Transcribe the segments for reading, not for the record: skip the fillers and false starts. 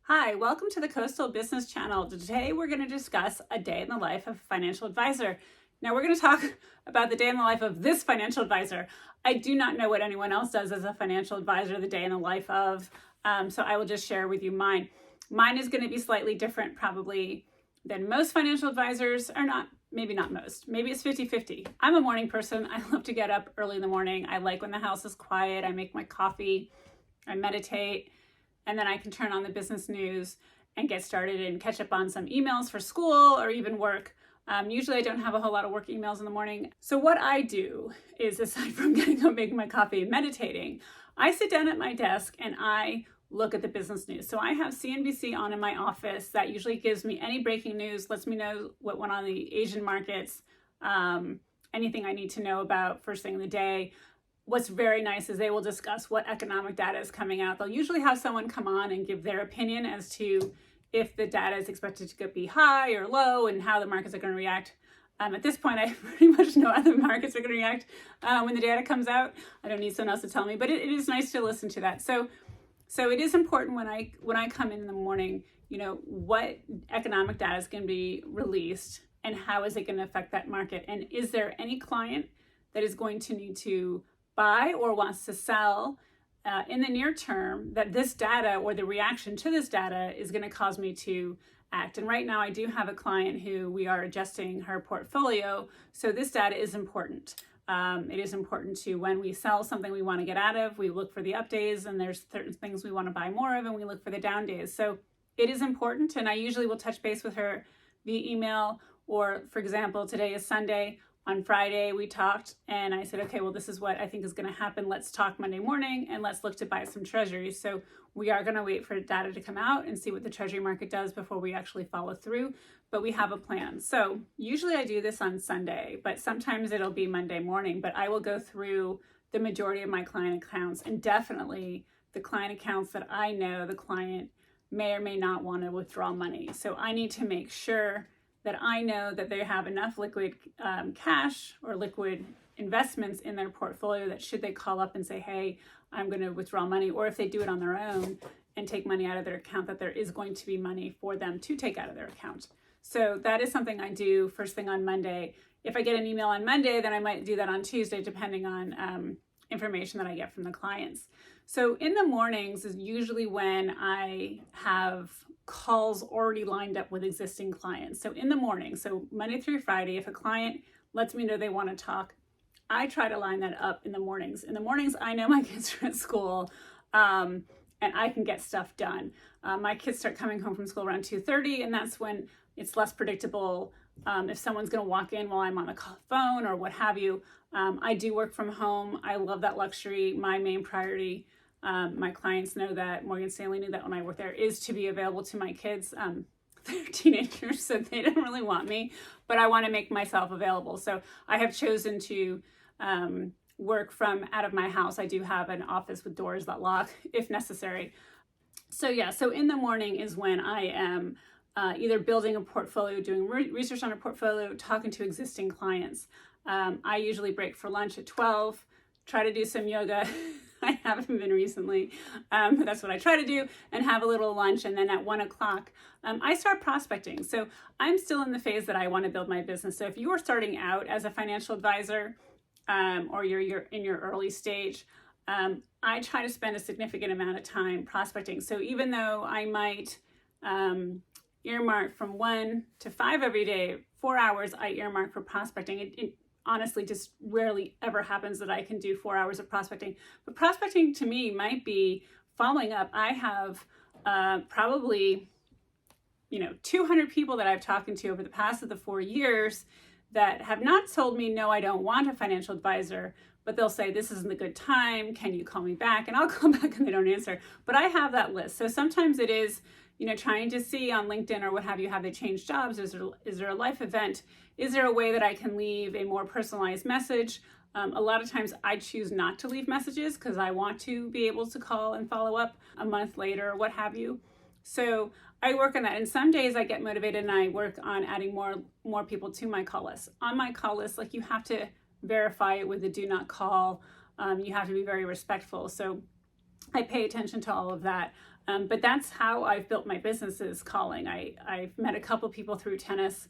Hi, welcome to the Coastal Business Channel. Today we're going to discuss a day in the life of a financial advisor. Now we're going to talk about the day in the life of this financial advisor. I do not know what anyone else does as a financial advisor the day in the life of, so I will just share with you mine. Mine is going to be slightly different probably than most financial advisors, or not, maybe not most. Maybe it's 50-50. I'm a morning person. I love to get up early in the morning. I like when the house is quiet. I make my coffee, I meditate, and then I can turn on the business news and get started and catch up on some emails for school or even work. Usually I don't have a whole lot of work emails in the morning. So what I do is, aside from getting up, making my coffee and meditating, I sit down at my desk and I look at the business news. So I have CNBC on in my office. That usually gives me any breaking news, lets me know what went on in the Asian markets, anything I need to know about first thing in the day. What's very nice is they will discuss what economic data is coming out. They'll usually have someone come on and give their opinion as to if the data is expected to be high or low and how the markets are going to react. At this point, I pretty much know how the markets are going to react when the data comes out. I don't need someone else to tell me, but it is nice to listen to that. So it is important when I come in the morning, what economic data is going to be released and how is it going to affect that market? And is there any client that is going to need to buy or wants to sell in the near term that this data or the reaction to this data is going to cause me to act? And right now I do have a client who we are adjusting her portfolio. So this data is important. It is important to, when we sell something we want to get out of, we look for the up days, and there's certain things we want to buy more of, and we look for the down days. So it is important. And I usually will touch base with her via email, or for example, today is Sunday. On Friday, we talked and I said, okay, well, this is what I think is going to happen. Let's talk Monday morning and let's look to buy some treasuries. So we are going to wait for data to come out and see what the treasury market does before we actually follow through. But we have a plan. So usually I do this on Sunday, but sometimes it'll be Monday morning. But I will go through the majority of my client accounts, and definitely the client accounts that I know the client may or may not want to withdraw money. So I need to make sure that I know that they have enough liquid cash or liquid investments in their portfolio that should they call up and say, hey, I'm going to withdraw money, or if they do it on their own and take money out of their account, that there is going to be money for them to take out of their account. So that is something I do first thing on Monday. If I get an email on Monday, then I might do that on Tuesday, depending on information that I get from the clients. So in the mornings is usually when I have calls already lined up with existing clients. So in the morning, so Monday through Friday, if a client lets me know they want to talk, I try to line that up in the mornings. In the mornings, I know my kids are at school, and I can get stuff done. My kids start coming home from school around 2:30, and that's when it's less predictable if someone's going to walk in while I'm on the phone or what have you. I do work from home. I love that luxury. My main priority, my clients know that, Morgan Stanley knew that when I work there, is to be available to my kids. They're teenagers, so they don't really want me, but I want to make myself available. So I have chosen to work from out of my house. I do have an office with doors that lock if necessary. So in the morning is when I am either building a portfolio, doing research on a portfolio, talking to existing clients. I usually break for lunch at 12, try to do some yoga. I haven't been recently, but that's what I try to do, and have a little lunch. And then at 1 o'clock, I start prospecting. So I'm still in the phase that I want to build my business. So if you are starting out as a financial advisor, or you're in your early stage, I try to spend a significant amount of time prospecting. So even though I might earmark from 1 to 5 every day, 4 hours I earmark for prospecting. It honestly just rarely ever happens that I can do 4 hours of prospecting. But prospecting to me might be following up. I have probably 200 people that I've talked to over the past of the 4 years that have not told me, no, I don't want a financial advisor, but they'll say, this isn't a good time, can you call me back? And I'll call back and they don't answer. But I have that list. So sometimes it is trying to see on LinkedIn or what have you, have they changed jobs? Is there a life event? Is there a way that I can leave a more personalized message? A lot of times I choose not to leave messages because I want to be able to call and follow up a month later or what have you. So I work on that. And some days I get motivated and I work on adding more people to my call list. On my call list, you have to verify it with the do not call. You have to be very respectful. So I pay attention to all of that. But that's how I've built my business, is calling. I've met a couple people through tennis.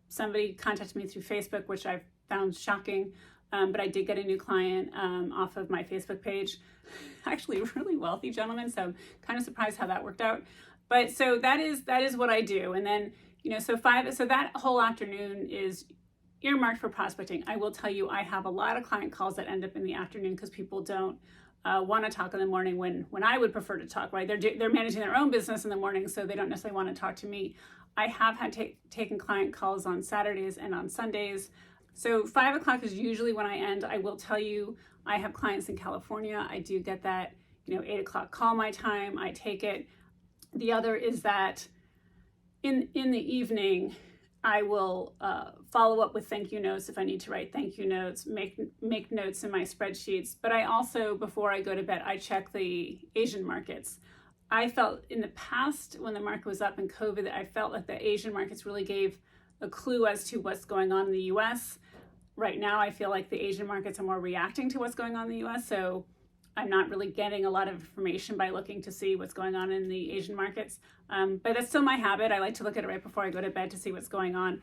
Somebody contacted me through Facebook, which I've found shocking. But I did get a new client off of my Facebook page, actually a really wealthy gentleman. So I'm kind of surprised how that worked out. But so that is what I do. And then, so that whole afternoon is earmarked for prospecting. I will tell you, I have a lot of client calls that end up in the afternoon because people don't want to talk in the morning when I would prefer to talk, right? They're managing their own business in the morning, so they don't necessarily want to talk to me. I have had taken client calls on Saturdays and on Sundays. So 5 o'clock is usually when I end. I will tell you, I have clients in California. I do get that, 8 o'clock call my time. I take it. The other is that in the evening, I will follow up with thank you notes if I need to write thank you notes, make notes in my spreadsheets. But I also, before I go to bed, I check the Asian markets. I felt in the past, when the market was up in COVID, I felt like the Asian markets really gave a clue as to what's going on in the US. Right now, I feel like the Asian markets are more reacting to what's going on in the US. So I'm not really getting a lot of information by looking to see what's going on in the Asian markets. But that's still my habit. I like to look at it right before I go to bed to see what's going on.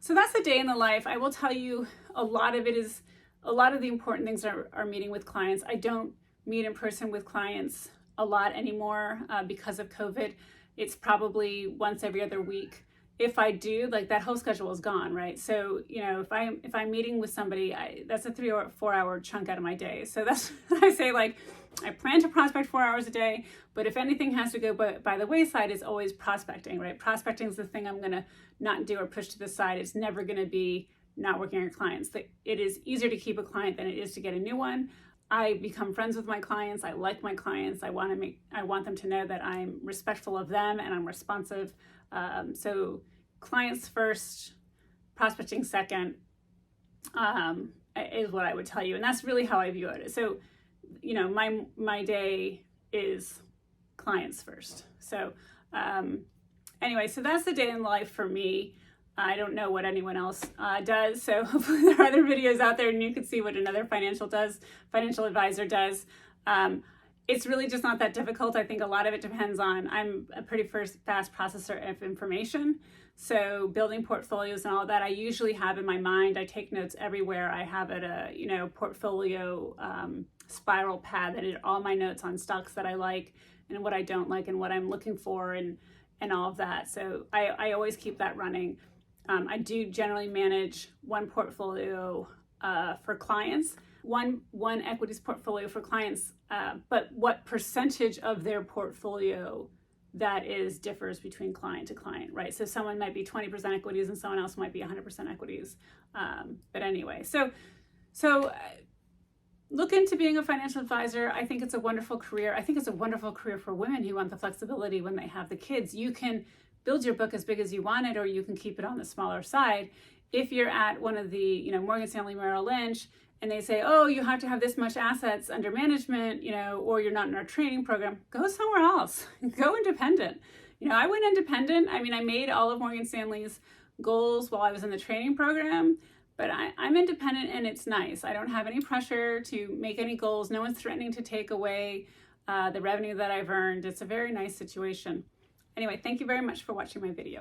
So that's a day in the life. I will tell you, a lot of the important things are meeting with clients. I don't meet in person with clients a lot anymore because of COVID. It's probably once every other week. If I do, like, that whole schedule is gone, right? So, if I'm meeting with somebody, that's a 3 or 4 hour chunk out of my day. So that's what I say, like, I plan to prospect 4 hours a day, but if anything has to go by the wayside, it's always prospecting, right? Prospecting is the thing I'm going to not do or push to the side. It's never going to be not working on your clients. It is easier to keep a client than it is to get a new one. I become friends with my clients. I like my clients. I want them to know that I'm respectful of them and I'm responsive. So clients first, prospecting second, is what I would tell you. And that's really how I view it. So, my day is clients first. So anyway, so that's the day in life for me. I don't know what anyone else does. So hopefully there are other videos out there and you can see what another financial advisor does. It's really just not that difficult. I think a lot of it depends on, I'm a pretty fast processor of information. So building portfolios and all of that, I usually have in my mind. I take notes everywhere. I have a portfolio spiral pad that is all my notes on stocks that I like and what I don't like and what I'm looking for and all of that. So I always keep that running. I do generally manage one portfolio for clients, one equities portfolio for clients, but what percentage of their portfolio that is differs between client to client, right? So someone might be 20% equities and someone else might be 100% equities. But anyway, so look into being a financial advisor. I think it's a wonderful career. I think it's a wonderful career for women who want the flexibility when they have the kids. You can build your book as big as you want it, or you can keep it on the smaller side. If you're at one of the, Morgan Stanley, Merrill Lynch, and they say, oh, you have to have this much assets under management, or you're not in our training program, go somewhere else. Go independent. I went independent. I made all of Morgan Stanley's goals while I was in the training program, but I'm independent and it's nice. I don't have any pressure to make any goals. No one's threatening to take away the revenue that I've earned. It's a very nice situation. Anyway, thank you very much for watching my video.